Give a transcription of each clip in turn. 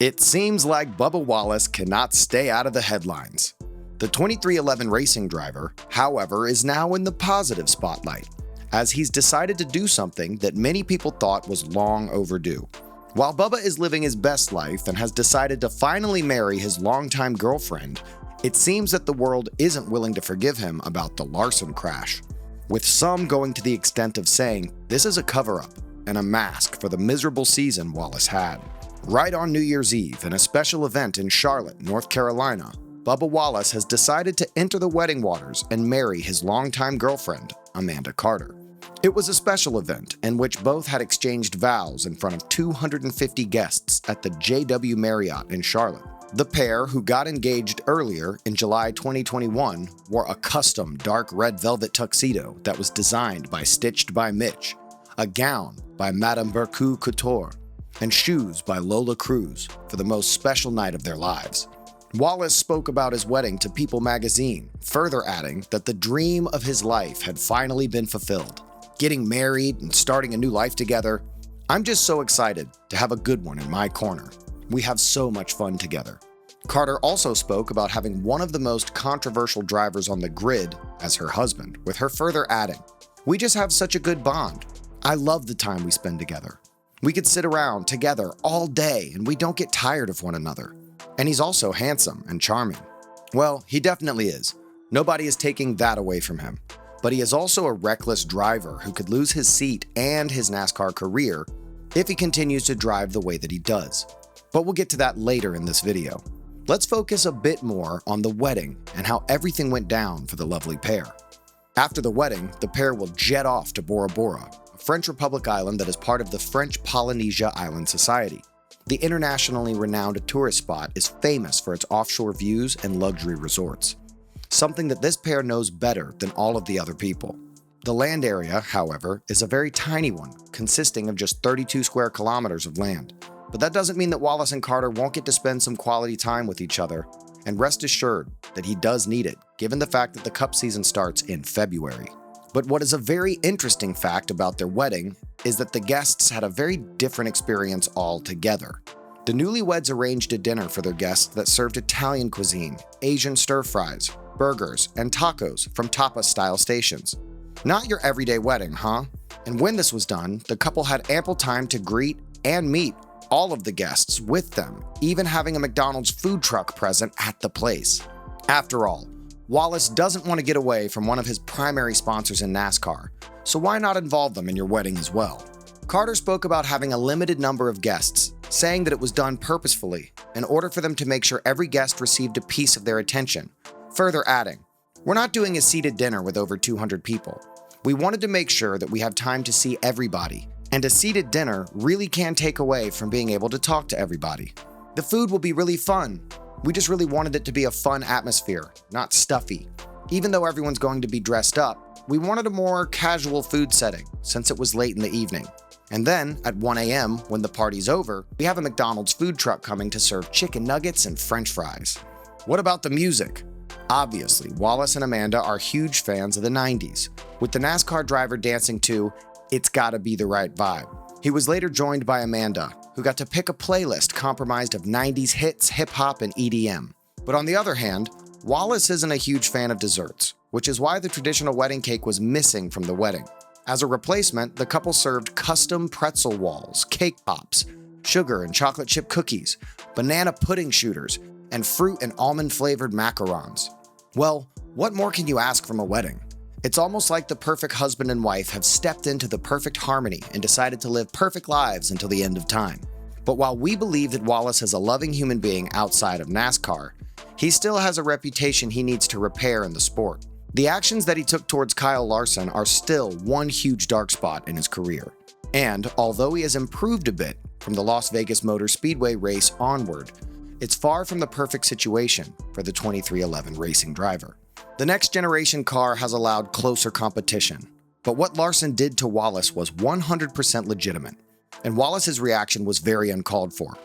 It seems like Bubba Wallace cannot stay out of the headlines. The 2311 racing driver, however, is now in the positive spotlight, as he's decided to do something that many people thought was long overdue. While Bubba is living his best life and has decided to finally marry his longtime girlfriend, it seems that the world isn't willing to forgive him about the Larson crash, with some going to the extent of saying this is a cover-up and a mask for the miserable season Wallace had. Right on New Year's Eve, in a special event in Charlotte, North Carolina, Bubba Wallace has decided to enter the wedding waters and marry his longtime girlfriend, Amanda Carter. It was a special event in which both had exchanged vows in front of 250 guests at the JW Marriott in Charlotte. The pair, who got engaged earlier in July 2021, wore a custom dark red velvet tuxedo that was designed by Stitched by Mitch, a gown by Madame Bercu Couture, and shoes by Lola Cruz for the most special night of their lives. Wallace spoke about his wedding to People magazine, further adding that the dream of his life had finally been fulfilled. Getting married and starting a new life together, I'm just so excited to have a good one in my corner. We have so much fun together. Carter also spoke about having one of the most controversial drivers on the grid as her husband, with her further adding, "We just have such a good bond. I love the time we spend together. We could sit around together all day and we don't get tired of one another. And he's also handsome and charming." Well, he definitely is. Nobody is taking that away from him. But he is also a reckless driver who could lose his seat and his NASCAR career if he continues to drive the way that he does. But we'll get to that later in this video. Let's focus a bit more on the wedding and how everything went down for the lovely pair. After the wedding, the pair will jet off to Bora Bora, a French Republic island that is part of the French Polynesia Island Society. The internationally renowned tourist spot is famous for its offshore views and luxury resorts, something that this pair knows better than all of the other people. The land area, however, is a very tiny one, consisting of just 32 square kilometers of land. But that doesn't mean that Wallace and Carter won't get to spend some quality time with each other, and rest assured that he does need it, given the fact that the Cup season starts in February. But what is a very interesting fact about their wedding is that the guests had a very different experience altogether. The newlyweds arranged a dinner for their guests that served Italian cuisine, Asian stir-fries, burgers, and tacos from tapas-style stations. Not your everyday wedding, huh? And when this was done, the couple had ample time to greet and meet all of the guests with them, even having a McDonald's food truck present at the place. After all, Wallace doesn't want to get away from one of his primary sponsors in NASCAR, so why not involve them in your wedding as well? Carter spoke about having a limited number of guests, saying that it was done purposefully in order for them to make sure every guest received a piece of their attention, further adding, "We're not doing a seated dinner with over 200 people. We wanted to make sure that we have time to see everybody, and a seated dinner really can take away from being able to talk to everybody. The food will be really fun. We just really wanted it to be a fun atmosphere, not stuffy. Even though everyone's going to be dressed up, we wanted a more casual food setting since it was late in the evening. And then, at 1 a.m., when the party's over, we have a McDonald's food truck coming to serve chicken nuggets and French fries." What about the music? Obviously, Wallace and Amanda are huge fans of the 90s, with the NASCAR driver dancing to "It's Gotta Be the Right Vibe." He was later joined by Amanda, who got to pick a playlist comprised of 90s hits, hip-hop, and EDM. But on the other hand, Wallace isn't a huge fan of desserts, which is why the traditional wedding cake was missing from the wedding. As a replacement, the couple served custom pretzel walls, cake pops, sugar and chocolate chip cookies, banana pudding shooters, and fruit and almond-flavored macarons. Well, what more can you ask from a wedding? It's almost like the perfect husband and wife have stepped into the perfect harmony and decided to live perfect lives until the end of time. But while we believe that Wallace is a loving human being outside of NASCAR, he still has a reputation he needs to repair in the sport. The actions that he took towards Kyle Larson are still one huge dark spot in his career. And although he has improved a bit from the Las Vegas Motor Speedway race onward, it's far from the perfect situation for the 2311 racing driver. The next generation car has allowed closer competition, but what Larson did to Wallace was 100% legitimate, and Wallace's reaction was very uncalled for.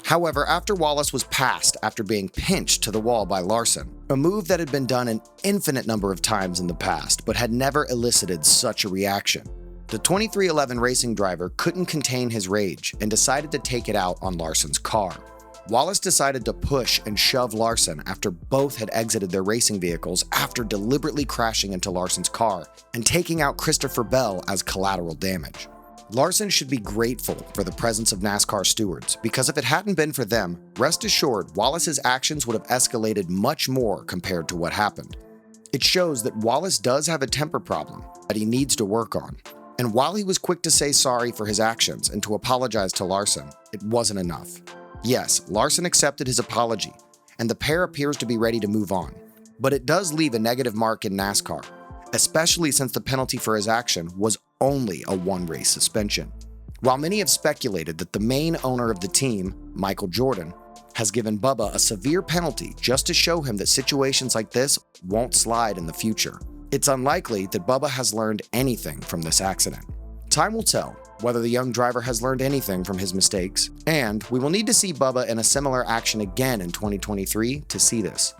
However, after Wallace was passed after being pinched to the wall by Larson, a move that had been done an infinite number of times in the past but had never elicited such a reaction, the 2311 racing driver couldn't contain his rage and decided to take it out on Larson's car. Wallace decided to push and shove Larson after both had exited their racing vehicles after deliberately crashing into Larson's car and taking out Christopher Bell as collateral damage. Larson should be grateful for the presence of NASCAR stewards, because if it hadn't been for them, rest assured Wallace's actions would have escalated much more compared to what happened. It shows that Wallace does have a temper problem that he needs to work on. And while he was quick to say sorry for his actions and to apologize to Larson, it wasn't enough. Yes, Larson accepted his apology, and the pair appears to be ready to move on. But it does leave a negative mark in NASCAR, especially since the penalty for his action was only a one-race suspension. While many have speculated that the main owner of the team, Michael Jordan, has given Bubba a severe penalty just to show him that situations like this won't slide in the future, it's unlikely that Bubba has learned anything from this accident. Time will tell whether the young driver has learned anything from his mistakes, and we will need to see Bubba in a similar action again in 2023 to see this.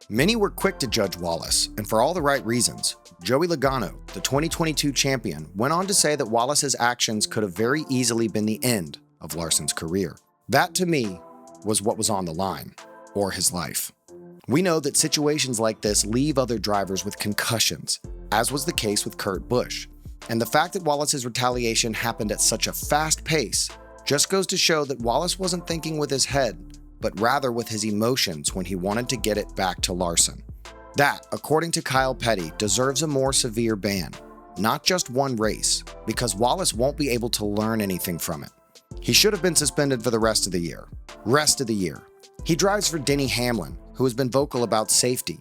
Many were quick to judge Wallace, and for all the right reasons. Joey Logano, the 2022 champion, went on to say that Wallace's actions could have very easily been the end of Larson's career. That, to me, was what was on the line, or his life. We know that situations like this leave other drivers with concussions, as was the case with Kurt Busch. And the fact that Wallace's retaliation happened at such a fast pace just goes to show that Wallace wasn't thinking with his head, but rather with his emotions when he wanted to get it back to Larson. That, according to Kyle Petty, deserves a more severe ban, not just one race, because Wallace won't be able to learn anything from it. He should have been suspended for the rest of the year. Rest of the year. He drives for Denny Hamlin, who has been vocal about safety.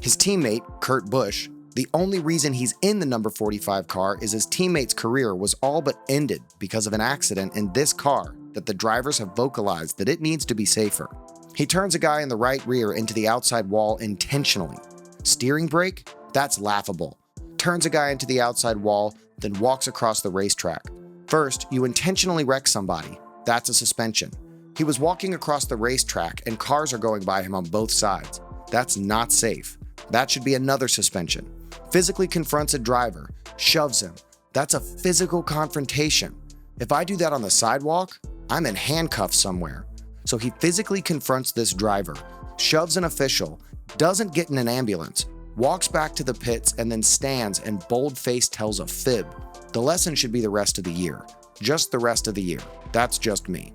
His teammate, Kurt Busch, the only reason he's in the number 45 car is his teammate's career was all but ended because of an accident in this car that the drivers have vocalized that it needs to be safer. He turns a guy in the right rear into the outside wall intentionally. Steering brake? That's laughable. Turns a guy into the outside wall, then walks across the racetrack. First, you intentionally wreck somebody. That's a suspension. He was walking across the racetrack and cars are going by him on both sides. That's not safe. That should be another suspension. Physically confronts a driver, shoves him. That's a physical confrontation. If I do that on the sidewalk, I'm in handcuffs somewhere. So he physically confronts this driver, shoves an official, doesn't get in an ambulance, walks back to the pits, and then stands and bold-faced tells a fib. The lesson should be the rest of the year. Just the rest of the year. That's just me.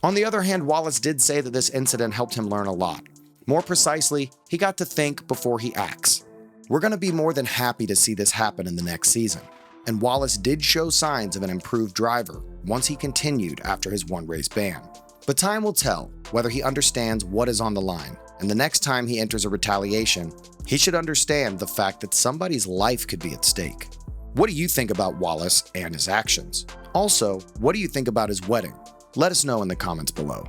On the other hand, Wallace did say that this incident helped him learn a lot. More precisely, he got to think before he acts. We're going to be more than happy to see this happen in the next season. And Wallace did show signs of an improved driver once he continued after his one-race ban. But time will tell whether he understands what is on the line, and the next time he enters a retaliation, he should understand the fact that somebody's life could be at stake. What do you think about Wallace and his actions? Also, what do you think about his wedding? Let us know in the comments below.